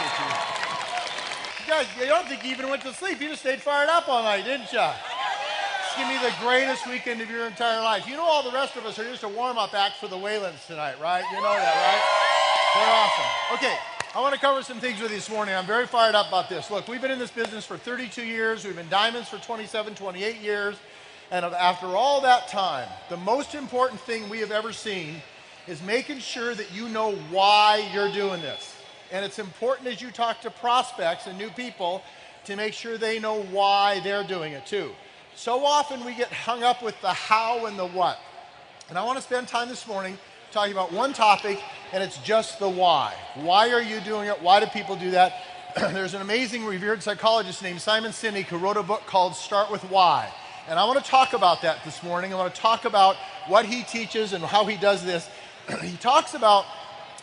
appreciate you. You guys, I don't think you even went to sleep. You just stayed fired up all night, didn't you? It's going to be the greatest weekend of your entire life. You know all the rest of us are just a warm-up act for the Waylands tonight, right? You know that, right? They're awesome. Okay, I want to cover some things with you this morning. I'm very fired up about this. Look, we've been in this business for 32 years. We've been diamonds for 27, 28 years. And after all that time, the most important thing we have ever seen is making sure that you know why you're doing this. And it's important as you talk to prospects and new people to make sure they know why they're doing it too. So often we get hung up with the how and the what. And I want to spend time this morning talking about one topic, and it's just the why. Why are you doing it? Why do people do that? There's an amazing revered psychologist named Simon Sinek who wrote a book called Start With Why. And I want to talk about that this morning. I want to talk about what he teaches and how he does this. He talks about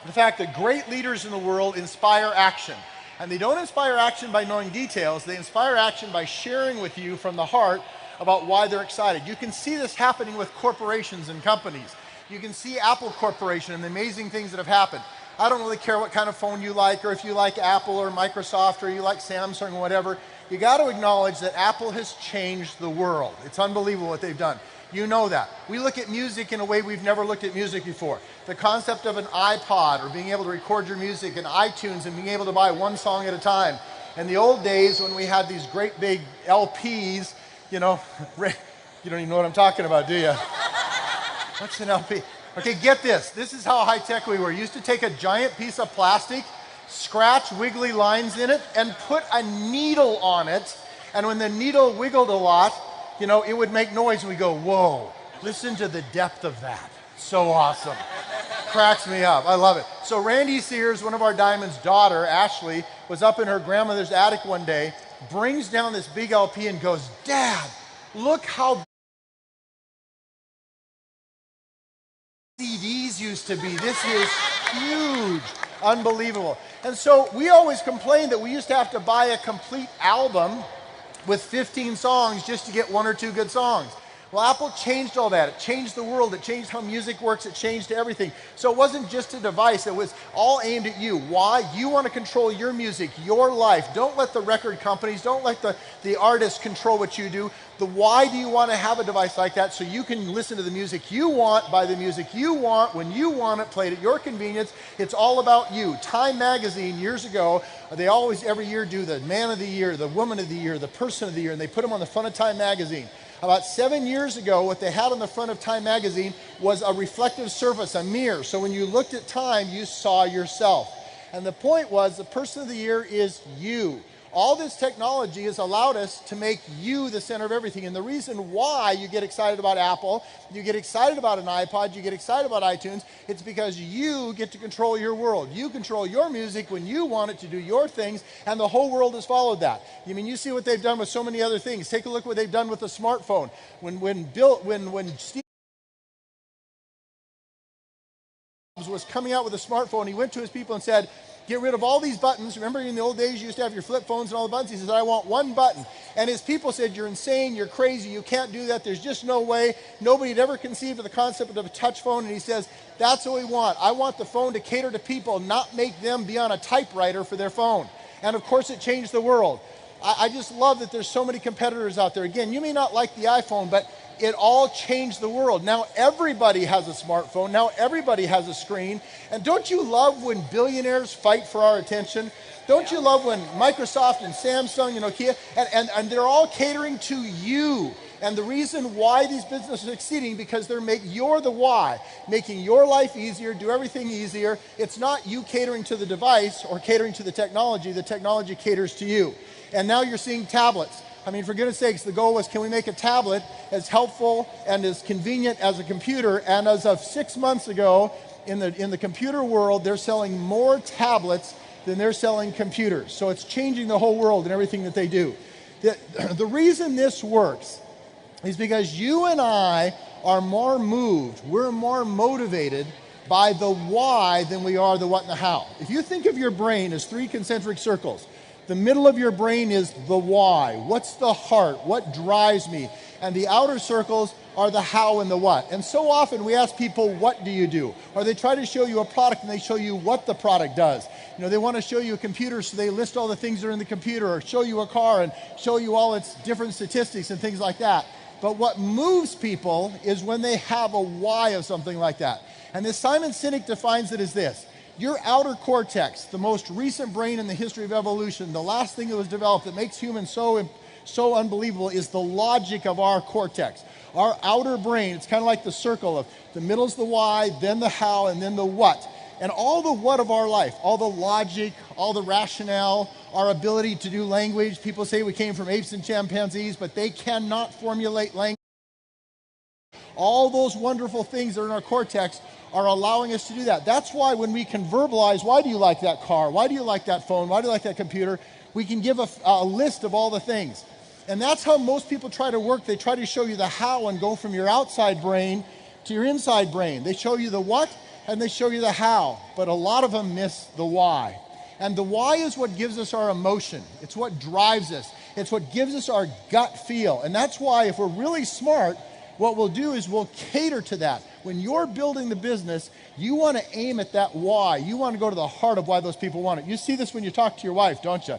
the fact that great leaders in the world inspire action. And they don't inspire action by knowing details. They inspire action by sharing with you from the heart about why they're excited. You can see this happening with corporations and companies. You can see Apple Corporation and the amazing things that have happened. I don't really care what kind of phone you like, or if you like Apple or Microsoft, or you like Samsung or whatever. You got to acknowledge that Apple has changed the world. It's unbelievable what they've done. You know that. We look at music in a way we've never looked at music before. The concept of an iPod, or being able to record your music in iTunes and being able to buy one song at a time. In the old days when we had these great big LPs, you don't even know what I'm talking about, do you? What's an LP? Okay, get this. This is how high-tech we were. You used to take a giant piece of plastic, scratch wiggly lines in it, and put a needle on it. And when the needle wiggled a lot, it would make noise, and we go, whoa, listen to the depth of that. So awesome. Cracks me up. I love it. So Randy Sears, one of our Diamond's daughter, Ashley, was up in her grandmother's attic one day, brings down this big LP and goes, Dad, look how CDs used to be. This is huge. Unbelievable. And so we always complained that we used to have to buy a complete album with 15 songs just to get one or two good songs. Well, Apple changed all that. It changed the world. It changed how music works. It changed everything. So it wasn't just a device. It was all aimed at you. Why? You want to control your music, your life. Don't let the record companies, don't let the artists control what you do. The why do you want to have a device like that so you can listen to the music you want, buy the music you want, when you want it, played at your convenience. It's all about you. Time Magazine, years ago, they always every year do the Man of the Year, the Woman of the Year, the Person of the Year, and they put them on the front of Time Magazine. About 7 years ago, what they had on the front of Time Magazine was a reflective surface, a mirror. So when you looked at Time, you saw yourself. And the point was, the Person of the Year is you. All this technology has allowed us to make you the center of everything. And the reason why you get excited about Apple, you get excited about an iPod, you get excited about iTunes, it's because you get to control your world. You control your music when you want it to do your things, and the whole world has followed that. You see what they've done with so many other things. Take a look what they've done with the smartphone. When Steve Jobs was coming out with a smartphone, he went to his people and said, get rid of all these buttons. Remember in the old days you used to have your flip phones and all the buttons? He says, I want one button. And his people said, you're insane, you're crazy, you can't do that, there's just no way. Nobody had ever conceived of the concept of a touch phone. And he says, that's what we want. I want the phone to cater to people, not make them be on a typewriter for their phone. And of course it changed the world. I just love that there's so many competitors out there. Again, you may not like the iPhone, but it all changed the world. Now everybody has a smartphone. Now everybody has a screen. And don't you love when billionaires fight for our attention? Don't you love when Microsoft and Samsung and Nokia, and they're all catering to you? And the reason why these businesses are succeeding, because you're the why, making your life easier, do everything easier. It's not you catering to the device or catering to the technology caters to you. And now you're seeing tablets. For goodness sakes, the goal was, can we make a tablet as helpful and as convenient as a computer? And as of 6 months ago, in the computer world, they're selling more tablets than they're selling computers. So it's changing the whole world and everything that they do. The reason this works is because you and I are more moved, we're more motivated by the why than we are the what and the how. If you think of your brain as 3 concentric circles, the middle of your brain is the why. What's the heart? What drives me? And the outer circles are the how and the what. And so often we ask people, what do you do? Or they try to show you a product and they show you what the product does. You know, they want to show you a computer, so they list all the things that are in the computer, or show you a car and show you all its different statistics and things like that. But what moves people is when they have a why of something like that. And this Simon Sinek defines it as this: your outer cortex, the most recent brain in the history of evolution, the last thing that was developed that makes humans so unbelievable, is the logic of our cortex. Our outer brain, it's kind of like the circle of the middle's the why, then the how, and then the what. And all the what of our life, all the logic, all the rationale, our ability to do language. People say we came from apes and chimpanzees, but they cannot formulate language. All those wonderful things that are in our cortex are allowing us to do that. That's why when we can verbalize, why do you like that car? Why do you like that phone? Why do you like that computer? We can give a list of all the things. And that's how most people try to work. They try to show you the how and go from your outside brain to your inside brain. They show you the what and they show you the how, but a lot of them miss the why. And the why is what gives us our emotion. It's what drives us. It's what gives us our gut feel. And that's why if we're really smart, what we'll do is we'll cater to that. When you're building the business, you want to aim at that why. You want to go to the heart of why those people want it. You see this when you talk to your wife, don't you?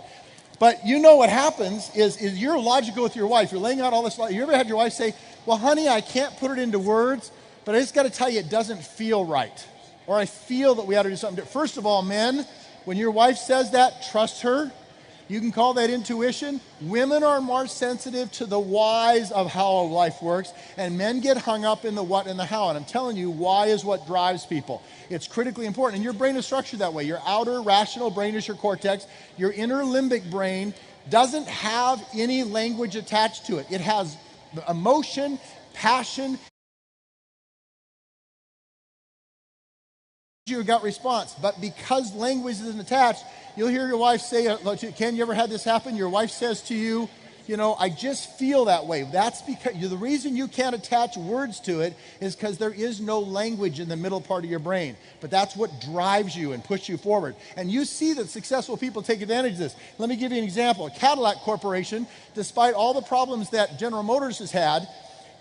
But you know what happens is you're logical with your wife. You're laying out all this. You ever had your wife say, well, honey, I can't put it into words, but I just got to tell you it doesn't feel right. Or I feel that we ought to do something different. First of all, men, when your wife says that, trust her. You can call that intuition. Women are more sensitive to the whys of how life works, and men get hung up in the what and the how. And I'm telling you, why is what drives people. It's critically important. And your brain is structured that way. Your outer rational brain is your cortex. Your inner limbic brain doesn't have any language attached to it. It has emotion, passion, your gut response. But because language isn't attached, you'll hear your wife say, Ken, you ever had this happen? Your wife says to you, I just feel that way. That's because the reason you can't attach words to it is because there is no language in the middle part of your brain. But that's what drives you and pushes you forward. And you see that successful people take advantage of this. Let me give you an example. Cadillac Corporation, despite all the problems that General Motors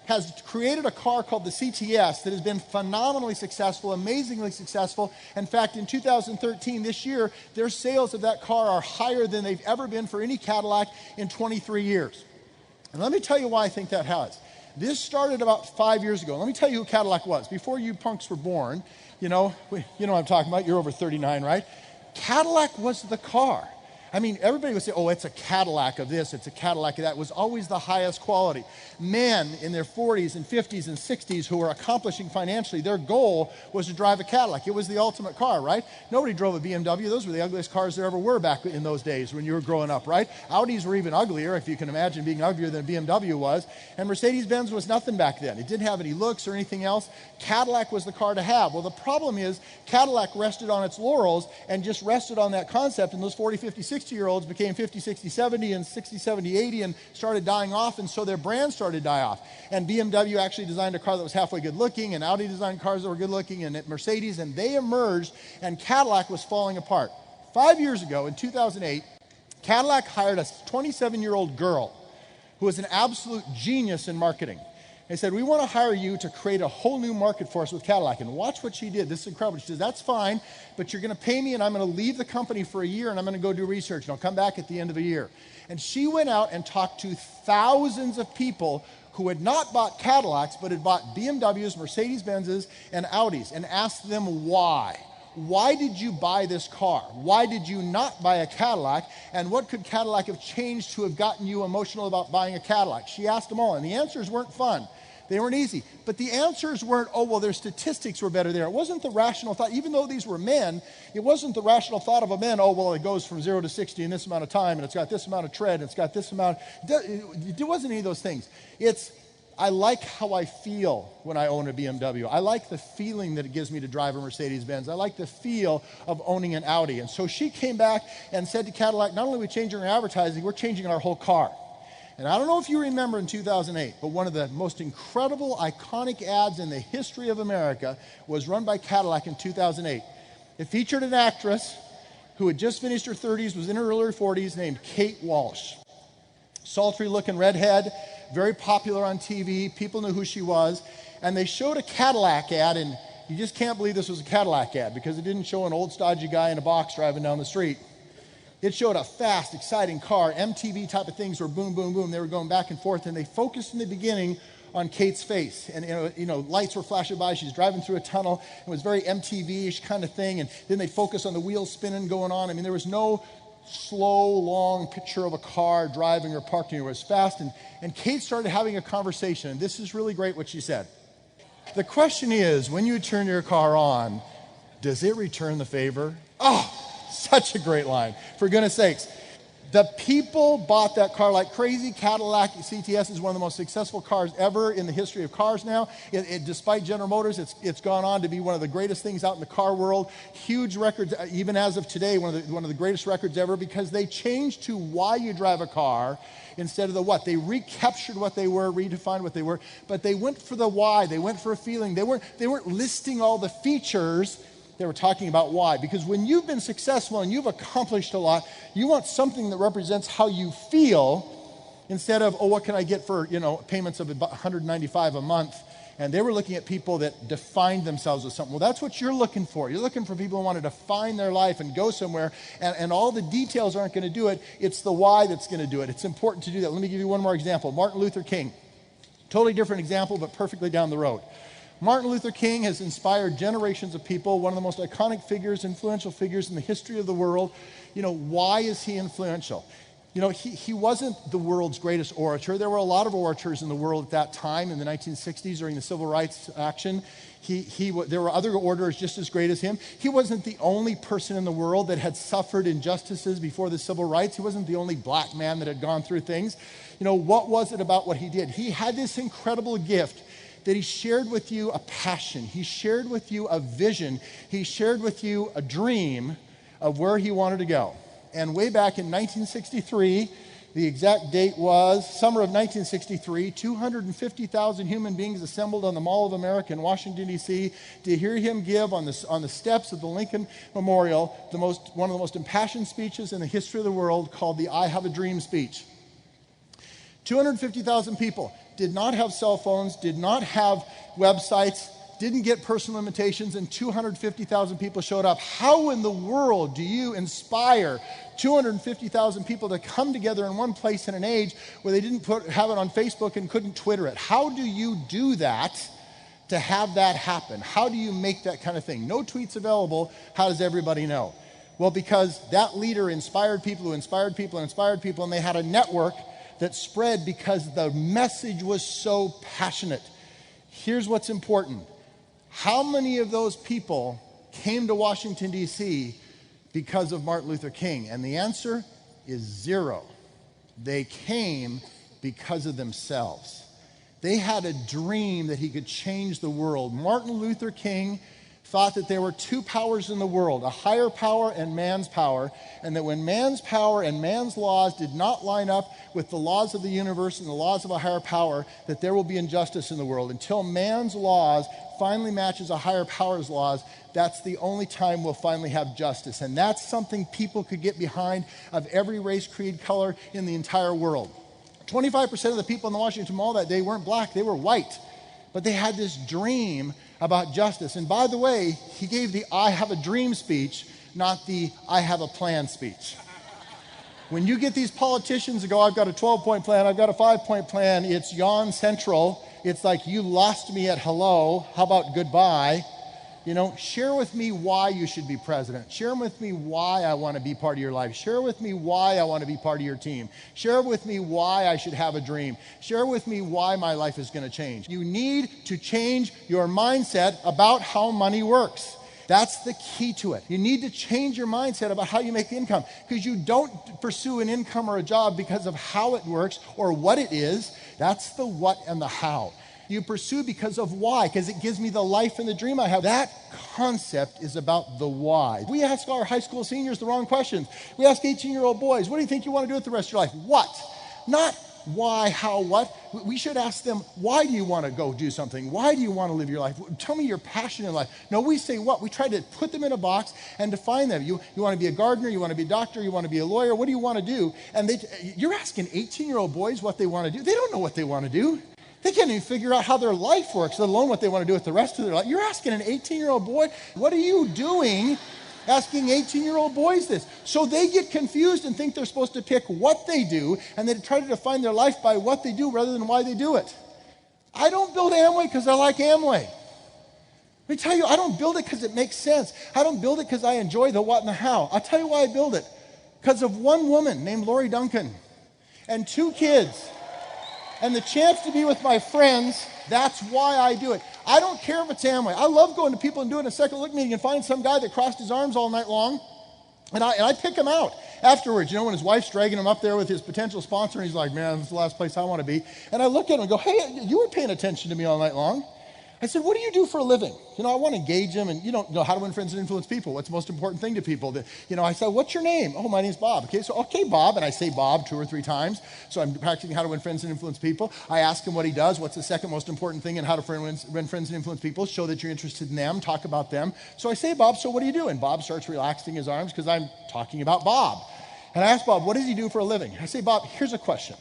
has created a car called the CTS that has been phenomenally successful, amazingly successful. In fact, in 2013, this year, their sales of that car are higher than they've ever been for any Cadillac in 23 years. And let me tell you why I think that has. This started about 5 years ago. Let me tell you who Cadillac was. Before you punks were born, you know what I'm talking about. You're over 39, right? Cadillac was the car. I mean, everybody would say, oh, it's a Cadillac of this, it's a Cadillac of that. It was always the highest quality. Men in their 40s and 50s and 60s who were accomplishing financially, their goal was to drive a Cadillac. It was the ultimate car, right? Nobody drove a BMW. Those were the ugliest cars there ever were back in those days when you were growing up, right? Audis were even uglier, if you can imagine being uglier than a BMW was. And Mercedes-Benz was nothing back then. It didn't have any looks or anything else. Cadillac was the car to have. Well, the problem is Cadillac rested on its laurels and just rested on that concept, and those 40, 50, 60-year-olds became 50, 60, 70, and 60, 70, 80, and started dying off, and so their brand started to die off. And BMW actually designed a car that was halfway good looking, and Audi designed cars that were good looking, and Mercedes, and they emerged, and Cadillac was falling apart. 5 years ago, in 2008, Cadillac hired a 27-year-old girl who was an absolute genius in marketing. They said, we want to hire you to create a whole new market for us with Cadillac. And watch what she did. This is incredible. She says, that's fine, but you're going to pay me and I'm going to leave the company for a year and I'm going to go do research and I'll come back at the end of a year. And she went out and talked to thousands of people who had not bought Cadillacs, but had bought BMWs, Mercedes-Benzes, and Audis, and asked them why. Why did you buy this car? Why did you not buy a Cadillac? And what could Cadillac have changed to have gotten you emotional about buying a Cadillac? She asked them all, and the answers weren't fun. They weren't easy. But the answers weren't, oh, well, their statistics were better there. It wasn't the rational thought. Even though these were men, it wasn't the rational thought of a man, oh, well, it goes from 0 to 60 in this amount of time, and it's got this amount of tread, and it's got this amount. It wasn't any of those things. It's, I like how I feel when I own a BMW. I like the feeling that it gives me to drive a Mercedes-Benz. I like the feel of owning an Audi. And so she came back and said to Cadillac, not only are we changing our advertising, we're changing our whole car. And I don't know if you remember in 2008, but one of the most incredible, iconic ads in the history of America was run by Cadillac in 2008. It featured an actress who had just finished her 30s, was in her early 40s, named Kate Walsh. Sultry-looking redhead, very popular on TV. People knew who she was. And they showed a Cadillac ad, and you just can't believe this was a Cadillac ad because it didn't show an old stodgy guy in a box driving down the street. It showed a fast, exciting car. MTV type of things were boom, boom, boom. They were going back and forth, and they focused in the beginning on Kate's face. And, lights were flashing by. She's driving through a tunnel. It was very MTV-ish kind of thing. And then they focused on the wheels spinning going on. I mean, there was no slow, long picture of a car driving or parking. It was fast. And Kate started having a conversation. And this is really great what she said. The question is, when you turn your car on, does it return the favor? Oh, such a great line. For goodness sakes. The people bought that car like crazy. Cadillac CTS is one of the most successful cars ever in the history of cars now. Despite General Motors, it's gone on to be one of the greatest things out in the car world. Huge records, even as of today, one of the greatest records ever, because they changed to why you drive a car instead of the what. They recaptured what they were, redefined what they were, but they went for the why. They went for a feeling. They weren't listing all the features. They were talking about why. Because when you've been successful and you've accomplished a lot, you want something that represents how you feel instead of, what can I get for, payments of about $195 a month. And they were looking at people that defined themselves as something. Well, that's what you're looking for. You're looking for people who want to define their life and go somewhere. And all the details aren't going to do it. It's the why that's going to do it. It's important to do that. Let me give you one more example. Martin Luther King. Totally different example, but perfectly down the road. Martin Luther King has inspired generations of people, one of the most iconic figures, influential figures in the history of the world. Why is he influential? He wasn't the world's greatest orator. There were a lot of orators in the world at that time in the 1960s during the Civil Rights action. There were other orators just as great as him. He wasn't the only person in the world that had suffered injustices before the Civil Rights. He wasn't the only black man that had gone through things. What was it about what he did? He had this incredible gift that he shared with you a passion. He shared with you a vision. He shared with you a dream of where he wanted to go. And way back in 1963, the exact date was summer of 1963, 250,000 human beings assembled on the Mall of America in Washington, D.C. to hear him give on the steps of the Lincoln Memorial one of the most impassioned speeches in the history of the world, called the I Have a Dream speech. 250,000 people. Did not have cell phones, did not have websites, didn't get personal invitations, and 250,000 people showed up. How in the world do you inspire 250,000 people to come together in one place in an age where they didn't have it on Facebook and couldn't Twitter it? How do you do that to have that happen? How do you make that kind of thing? No tweets available. How does everybody know? Well, because that leader inspired people who inspired people and inspired people, and they had a network that spread because the message was so passionate. Here's what's important. How many of those people came to Washington, D.C. because of Martin Luther King? And the answer is 0. They came because of themselves. They had a dream that he could change the world. Martin Luther King thought that there were two powers in the world, a higher power and man's power, and that when man's power and man's laws did not line up with the laws of the universe and the laws of a higher power, that there will be injustice in the world. Until man's laws finally matches a higher power's laws, that's the only time we'll finally have justice. And that's something people could get behind, of every race, creed, color in the entire world. 25% of the people in the Washington Mall that day weren't black, they were white. But they had this dream about justice. And by the way, he gave the I Have a Dream speech, not the I Have a Plan speech. When you get these politicians that go, I've got a 12-point plan, I've got a 5-point plan, it's yawn central. It's like, you lost me at hello, how about goodbye? Share with me why you should be president. Share with me why I want to be part of your life. Share with me why I want to be part of your team. Share with me why I should have a dream. Share with me why my life is going to change. You need to change your mindset about how money works. That's the key to it. You need to change your mindset about how you make income, because you don't pursue an income or a job because of how it works or what it is. That's the what and the how. You pursue because of why, because it gives me the life and the dream I have. That concept is about the why. We ask our high school seniors the wrong questions. We ask 18-year-old boys, what do you think you want to do with the rest of your life? What? Not why, how, what. We should ask them, why do you want to go do something? Why do you want to live your life? Tell me your passion in life. No, we say what? We try to put them in a box and define them. You want to be a gardener, you want to be a doctor, you want to be a lawyer, what do you want to do? And you're asking 18-year-old boys what they want to do. They don't know what they want to do. They can't even figure out how their life works, let alone what they want to do with the rest of their life. You're asking an 18-year-old boy, what are you doing? Asking 18-year-old boys this. So they get confused and think they're supposed to pick what they do, and they try to define their life by what they do rather than why they do it. I don't build Amway because I like Amway. Let me tell you, I don't build it because it makes sense. I don't build it because I enjoy the what and the how. I'll tell you why I build it. Because of one woman named Lori Duncan and 2 kids and the chance to be with my friends. That's why I do it. I don't care if it's Amway. I love going to people and doing a second look meeting and find some guy that crossed his arms all night long, and I pick him out afterwards. You know, when his wife's dragging him up there with his potential sponsor, and he's like, man, this is the last place I want to be. And I look at him and go, hey, you were paying attention to me all night long. I said, what do you do for a living? You know, I want to engage them, and you don't know how to win friends and influence people. What's the most important thing to people? I said, what's your name? Oh, my name's Bob. Okay, Bob. And I say Bob 2 or 3 times. So I'm practicing how to win friends and influence people. I ask him what he does. What's the second most important thing in how to win friends and influence people? Show that you're interested in them. Talk about them. So I say, Bob, so what do you do? And Bob starts relaxing his arms because I'm talking about Bob. And I ask Bob, what does he do for a living? I say, Bob, here's a question.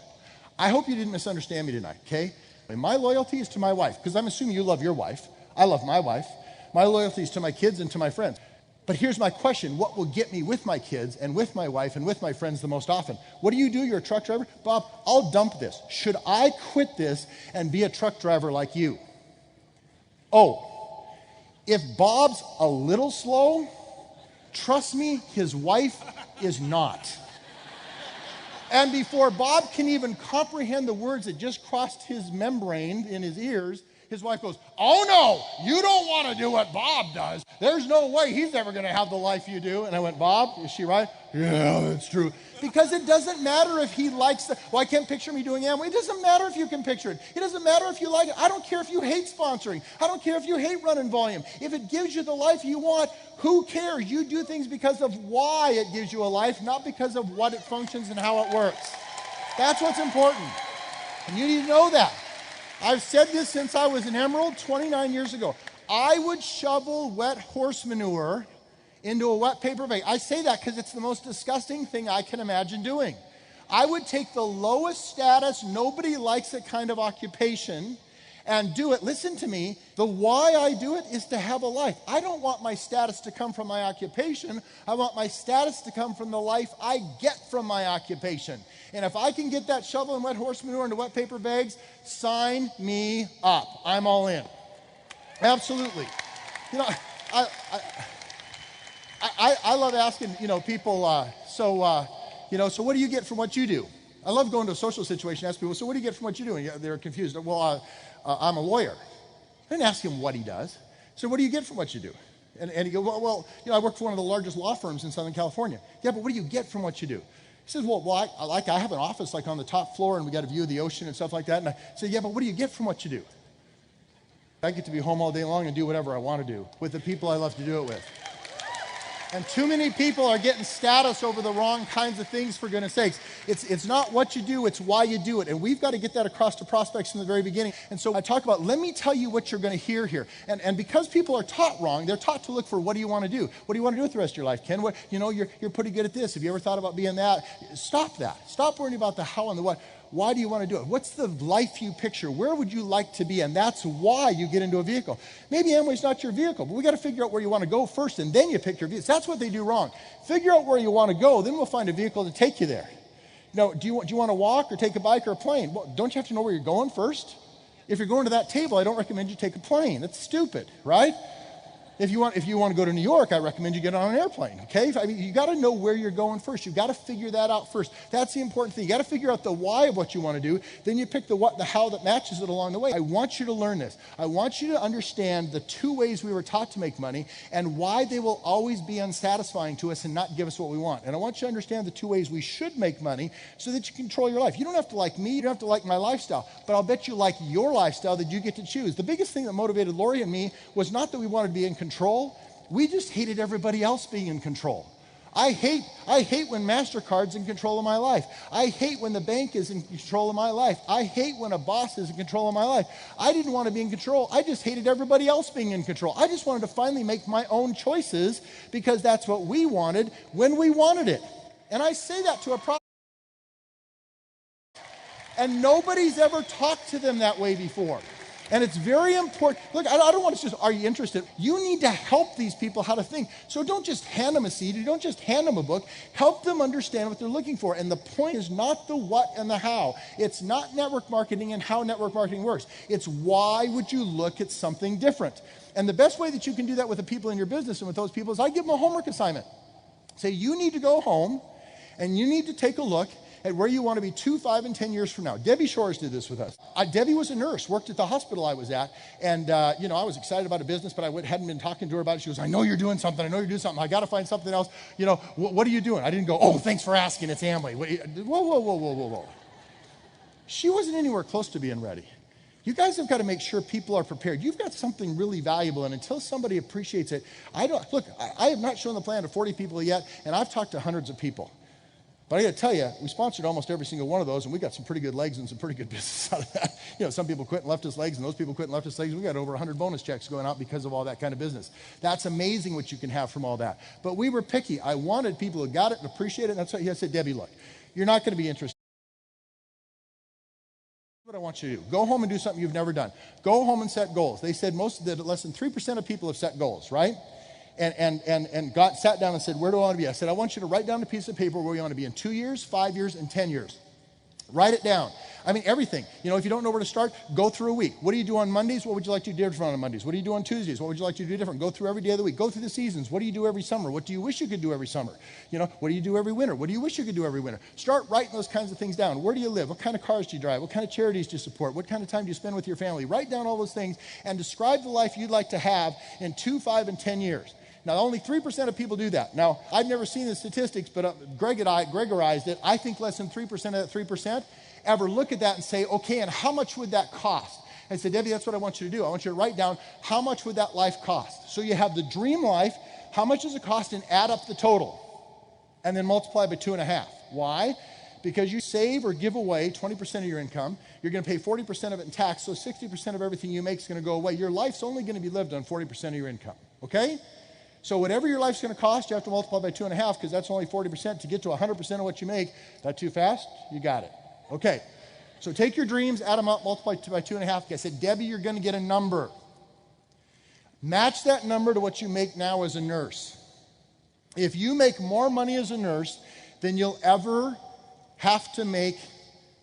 I hope you didn't misunderstand me tonight, okay? My loyalty is to my wife, because I'm assuming you love your wife. I love my wife. My loyalty is to my kids and to my friends. But here's my question. What will get me with my kids and with my wife and with my friends the most often? What do? You're a truck driver? Bob, I'll dump this. Should I quit this and be a truck driver like you? Oh, if Bob's a little slow, trust me, his wife is not. And before Bob can even comprehend the words that just crossed his membrane in his ears, his wife goes, oh no, you don't want to do what Bob does. There's no way he's ever going to have the life you do. And I went, Bob, is she right? Yeah, that's true. Because it doesn't matter if he likes I can't picture me doing Amway. It doesn't matter if you can picture it. It doesn't matter if you like it. I don't care if you hate sponsoring. I don't care if you hate running volume. If it gives you the life you want, who cares? You do things because of why it gives you a life, not because of what it functions and how it works. That's what's important. And you need to know that. I've said this since I was an Emerald 29 years ago. I would shovel wet horse manure into a wet paper bag. I say that because it's the most disgusting thing I can imagine doing. I would take the lowest status, nobody likes it kind of occupation and do it. Listen to me. The why I do it is to have a life. I don't want my status to come from my occupation. I want my status to come from the life I get from my occupation. And if I can get that shovel and wet horse manure into wet paper bags, sign me up. I'm all in. Absolutely. You know, I love asking, people, so what do you get from what you do? I love going to a social situation and ask people, so what do you get from what you do? And they're confused. Well, I'm a lawyer. I didn't ask him what he does. So what do you get from what you do? And he goes, well, I work for one of the largest law firms in Southern California. Yeah, but what do you get from what you do? He says, I have an office like on the top floor and we got a view of the ocean and stuff like that. And I say, yeah, but what do you get from what you do? I get to be home all day long and do whatever I want to do with the people I love to do it with. And too many people are getting status over the wrong kinds of things, for goodness sakes. It's not what you do, it's why you do it. And we've got to get that across to prospects from the very beginning. And so I talk about, let me tell you what you're going to hear here. And because people are taught wrong, they're taught to look for, what do you want to do? What do you want to do with the rest of your life, Ken? You're pretty good at this. Have you ever thought about being that? Stop that. Stop worrying about the how and the what. Why do you want to do it? What's the life you picture? Where would you like to be? And that's why you get into a vehicle. Maybe Amway's not your vehicle, but we got to figure out where you want to go first, and then you pick your vehicle. That's what they do wrong. Figure out where you want to go, then we'll find a vehicle to take you there. Do you want to walk or take a bike or a plane? Well, don't you have to know where you're going first? If you're going to that table, I don't recommend you take a plane. That's stupid, right? If you want to go to New York, I recommend you get on an airplane, okay? You got to know where you're going first. You got to figure that out first. That's the important thing. You got to figure out the why of what you want to do. Then you pick the what, the how that matches it along the way. I want you to learn this. I want you to understand the 2 ways we were taught to make money and why they will always be unsatisfying to us and not give us what we want. And I want you to understand the 2 ways we should make money so that you control your life. You don't have to like me. You don't have to like my lifestyle. But I'll bet you like your lifestyle that you get to choose. The biggest thing that motivated Lori and me was not that we wanted to be in control. We just hated everybody else being in control. I hate when MasterCard's in control of my life. I hate when the bank is in control of my life. I hate when a boss is in control of my life. I didn't want to be in control. I just hated everybody else being in control. I just wanted to finally make my own choices because that's what we wanted when we wanted it. And I say that to a problem. And nobody's ever talked to them that way before. And it's very important. Look, I don't want to just, are you interested? You need to help these people how to think. So don't just hand them a CD. Don't just hand them a book. Help them understand what they're looking for. And the point is not the what and the how. It's not network marketing and how network marketing works. It's why would you look at something different? And the best way that you can do that with the people in your business and with those people is I give them a homework assignment. Say, you need to go home and you need to take a look at where you want to be 2, 5, and 10 years from now. Debbie Shores did this with us. Debbie was a nurse, worked at the hospital I was at, and I was excited about a business, but I hadn't been talking to her about it. She goes, I know you're doing something. I got to find something else. What are you doing? I didn't go, oh, thanks for asking. It's Amway. Whoa. She wasn't anywhere close to being ready. You guys have got to make sure people are prepared. You've got something really valuable, and until somebody appreciates it, I have not shown the plan to 40 people yet, and I've talked to hundreds of people. But I got to tell you, we sponsored almost every single one of those, and we got some pretty good legs and some pretty good business out of that. Some people quit and left us legs, and those people quit and left us legs. We got over 100 bonus checks going out because of all that kind of business. That's amazing what you can have from all that. But we were picky. I wanted people who got it and appreciate it. And that's why I said, Debbie, look, you're not going to be interested. What I want you to do, go home and do something you've never done. Go home and set goals. They said less than 3% of people have set goals, right? And sat down and said, where do I want to be? I said, I want you to write down a piece of paper where you want to be in 2 years, 5 years, and 10 years. Write it down. I mean, everything. If you don't know where to start, go through a week. What do you do on Mondays? What would you like to do different on Mondays? What do you do on Tuesdays? What would you like to do different? Go through every day of the week. Go through the seasons. What do you do every summer? What do you wish you could do every summer? What do you do every winter? What do you wish you could do every winter? Start writing those kinds of things down. Where do you live? What kind of cars do you drive? What kind of charities do you support? What kind of time do you spend with your family? Write down all those things and describe the life you'd like to have in 2, 5, and 10 years. Now, only 3% of people do that. Now, I've never seen the statistics, but Gregorized it. I think less than 3% of that 3% ever look at that and say, okay, and how much would that cost? And say, Debbie, that's what I want you to do. I want you to write down how much would that life cost. So you have the dream life, how much does it cost, and add up the total. And then multiply by 2.5. Why? Because you save or give away 20% of your income. You're going to pay 40% of it in tax, so 60% of everything you make is going to go away. Your life's only going to be lived on 40% of your income, okay? So whatever your life's going to cost, you have to multiply by 2.5 because that's only 40% to get to 100% of what you make. That too fast? You got it. Okay. So take your dreams, add them up, multiply by 2.5. I said, Debbie, you're going to get a number. Match that number to what you make now as a nurse. If you make more money as a nurse than you'll ever have to make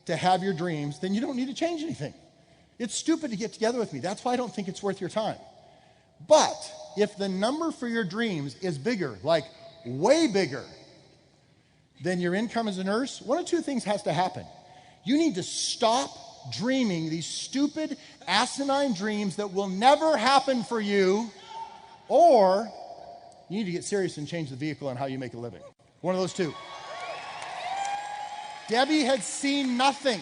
to have your dreams, then you don't need to change anything. It's stupid to get together with me. That's why I don't think it's worth your time. But if the number for your dreams is bigger, like way bigger than your income as a nurse, one of two things has to happen. You need to stop dreaming these stupid, asinine dreams that will never happen for you, or you need to get serious and change the vehicle on how you make a living. One of those two. Debbie had seen nothing.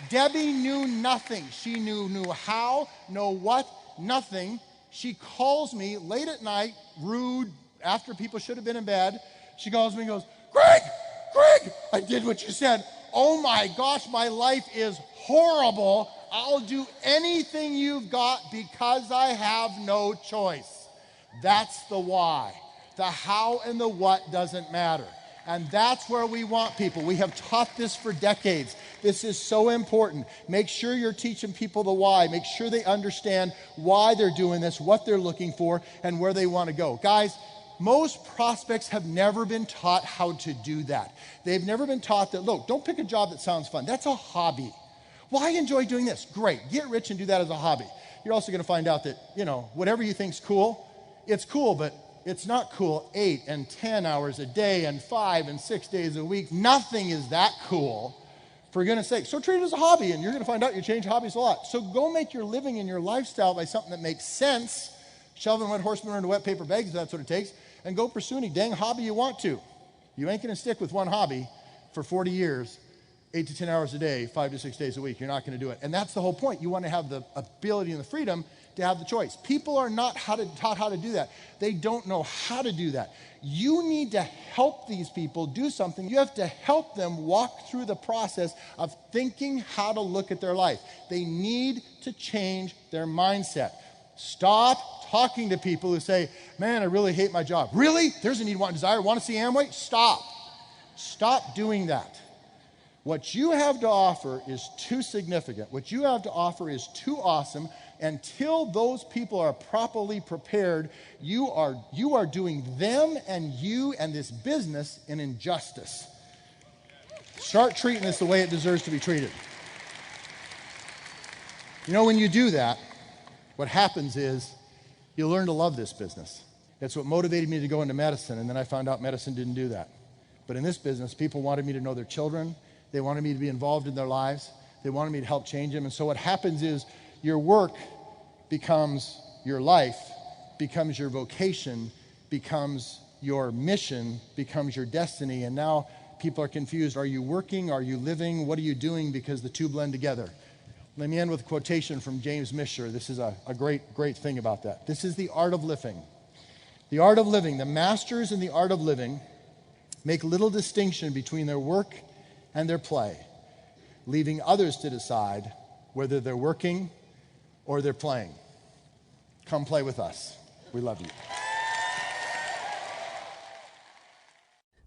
Debbie knew nothing. She knew how, know what, nothing. She calls me late at night, rude, after people should have been in bed. She calls me and goes, Greg, I did what you said. Oh my gosh, my life is horrible. I'll do anything you've got because I have no choice. That's the why. The how and the what doesn't matter. And that's where we want people. We have taught this for decades. This is so important. Make sure you're teaching people the why. Make sure they understand why they're doing this, what they're looking for, and where they want to go. Guys, most prospects have never been taught how to do that. They've never been taught that, look, don't pick a job that sounds fun. That's a hobby. Well, I enjoy doing this. Great. Get rich and do that as a hobby. You're also going to find out that, whatever you think's cool, it's cool, but it's not cool 8 and 10 hours a day and 5 and 6 days a week. Nothing is that cool, for goodness sake. So treat it as a hobby, and you're going to find out you change hobbies a lot. So go make your living and your lifestyle by something that makes sense. Shoving wet horse manure into wet paper bags, if that's what it takes, and go pursue any dang hobby you want to. You ain't going to stick with one hobby for 40 years, 8 to 10 hours a day, 5 to 6 days a week. You're not going to do it. And that's the whole point. You want to have the ability and the freedom to have the choice. People are not taught how to do that. They don't know how to do that. You need to help these people do something. You have to help them walk through the process of thinking how to look at their life. They need to change their mindset. Stop talking to people who say, man, I really hate my job. Really? There's a need, want, desire. Want to see Amway? Stop. Stop doing that. What you have to offer is too significant. What you have to offer is too awesome. Until those people are properly prepared, you are doing them and you and this business an injustice. Start treating this the way it deserves to be treated. You know, when you do that, what happens is you learn to love this business. That's what motivated me to go into medicine, and then I found out medicine didn't do that. But in this business, people wanted me to know their children. They wanted me to be involved in their lives. They wanted me to help change them. And so what happens is your work becomes your life, becomes your vocation, becomes your mission, becomes your destiny. And now people are confused. Are you working? Are you living? What are you doing? Because the two blend together. Let me end with a quotation from James Misher. This is a great thing about that. This is the art of living. The art of living. The masters in the art of living make little distinction between their work and their play, leaving others to decide whether they're working or they're playing. Come play with us. We love you.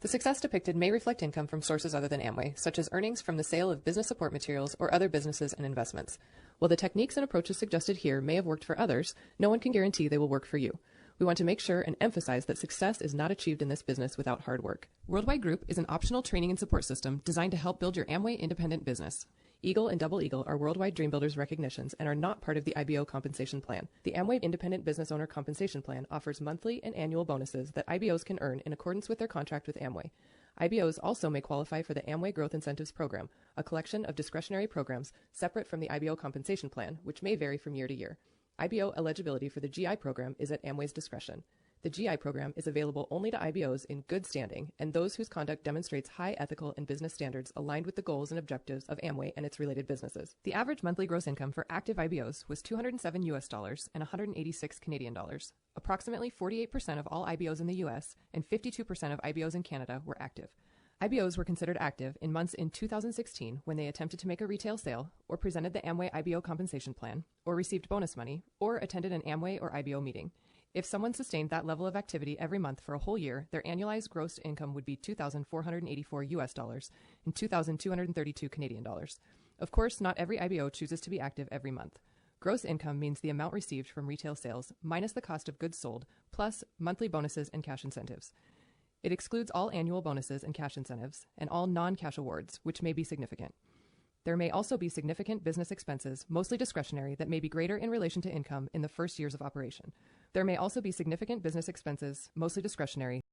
The success depicted may reflect income from sources other than Amway, such as earnings from the sale of business support materials or other businesses and investments. While the techniques and approaches suggested here may have worked for others, no one can guarantee they will work for you. We want to make sure and emphasize that success is not achieved in this business without hard work. Worldwide Group is an optional training and support system designed to help build your Amway independent business. Eagle and Double Eagle are Worldwide Dream Builders recognitions and are not part of the IBO compensation plan. The Amway Independent Business Owner Compensation Plan offers monthly and annual bonuses that IBOs can earn in accordance with their contract with Amway. IBOs also may qualify for the Amway Growth Incentives Program, a collection of discretionary programs separate from the IBO compensation plan, which may vary from year to year. IBO eligibility for the GI program is at Amway's discretion. The GI program is available only to IBOs in good standing and those whose conduct demonstrates high ethical and business standards aligned with the goals and objectives of Amway and its related businesses. The average monthly gross income for active IBOs was $207 and 186 Canadian dollars. Approximately 48% of all IBOs in the US and 52% of IBOs in Canada were active. IBOs were considered active in months in 2016 when they attempted to make a retail sale, or presented the Amway IBO compensation plan, or received bonus money, or attended an Amway or IBO meeting. If someone sustained that level of activity every month for a whole year, their annualized gross income would be $2,484 and 2,232 Canadian dollars. Of course, not every IBO chooses to be active every month. Gross income means the amount received from retail sales minus the cost of goods sold, plus monthly bonuses and cash incentives. It excludes all annual bonuses and cash incentives, and all non-cash awards, which may be significant. There may also be significant business expenses, mostly discretionary, that may be greater in relation to income in the first years of operation. There may also be significant business expenses, mostly discretionary,